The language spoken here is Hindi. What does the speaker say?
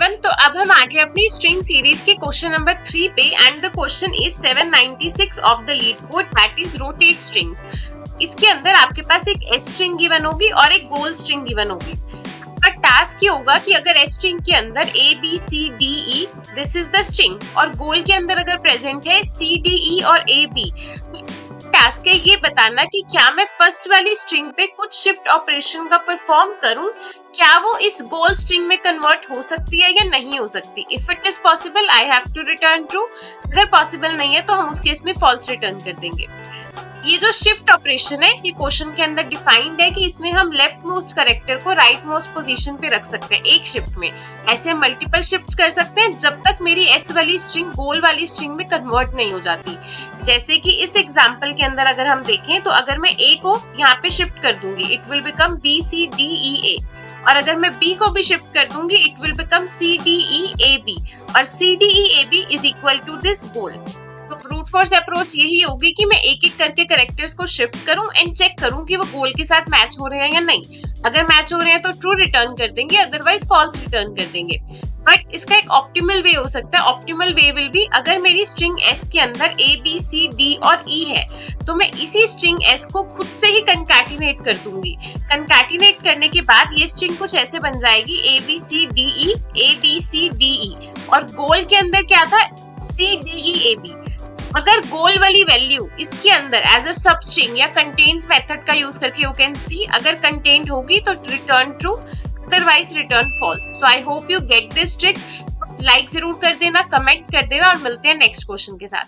एवरीवन, तो अब हम आगे अपनी स्ट्रिंग सीरीज के क्वेश्चन नंबर 3 पे and the question is 796 of the leet code that is rotate strings. इसके अंदर आपके पास एक एस स्ट्रिंग गिवन होगी और एक गोल स्ट्रिंग गिवन होगी। बट टास्क ये होगा कि अगर एस स्ट्रिंग के अंदर A B C D E this is the string और गोल के अंदर अगर प्रेजेंट है सी डी ई और ए बी, टास्क है ये बताना कि क्या मैं फर्स्ट वाली स्ट्रिंग पे कुछ शिफ्ट ऑपरेशन का परफॉर्म करूं, क्या वो इस गोल स्ट्रिंग में कन्वर्ट हो सकती है या नहीं हो सकती। If it is possible I have to return true, अगर पॉसिबल नहीं है तो हम उस केस में फॉल्स रिटर्न कर देंगे। ये जो शिफ्ट ऑपरेशन है ये क्वेश्चन के अंदर डिफाइंड है कि इसमें हम लेफ्ट मोस्ट कैरेक्टर को राइट मोस्ट पोजीशन पे रख सकते हैं एक शिफ्ट में। ऐसे हम मल्टीपल शिफ्ट्स कर सकते हैं जब तक मेरी एस वाली स्ट्रिंग गोल वाली स्ट्रिंग में कन्वर्ट नहीं हो जाती। जैसे कि इस एग्जांपल के अंदर अगर हम देखें तो अगर मैं ए को यहाँ पे शिफ्ट कर दूंगी it will become B C D E A, और अगर मैं बी को भी शिफ्ट कर दूंगी it will become C D E A B, और C D E A B is equal to this goal. तो ब्रूट फोर्स अप्रोच यही होगी कि मैं एक एक करके कैरेक्टर्स को शिफ्ट करूं एंड चेक करूं कि वो गोल के साथ मैच हो रहे हैं या नहीं। अगर मैच हो रहे हैं तो ट्रू रिटर्न कर देंगे, अदरवाइज फॉल्स रिटर्न कर देंगे। बट इसका एक ऑप्टिमल वे हो सकता है। ऑप्टिमल वे विल बी अगर मेरी स्ट्रिंग एस के अंदर ए बी सी डी और ई है तो मैं इसी स्ट्रिंग एस को खुद से ही कंकैटिनेट कर दूंगी। कंकैटिनेट करने के बाद ये स्ट्रिंग कुछ ऐसे बन जाएगी A B C D E A B C D E, और गोल के अंदर क्या था सी डी ई ए बी। अगर गोल वाली वैल्यू इसके अंदर एज अ सब स्ट्रिंग या कंटेन्स मेथड का यूज करके यू कैन सी अगर कंटेंट होगी तो return true, otherwise return false. So I hope you get this trick. Like जरूर कर देना, कमेंट कर देना और मिलते हैं नेक्स्ट क्वेश्चन के साथ।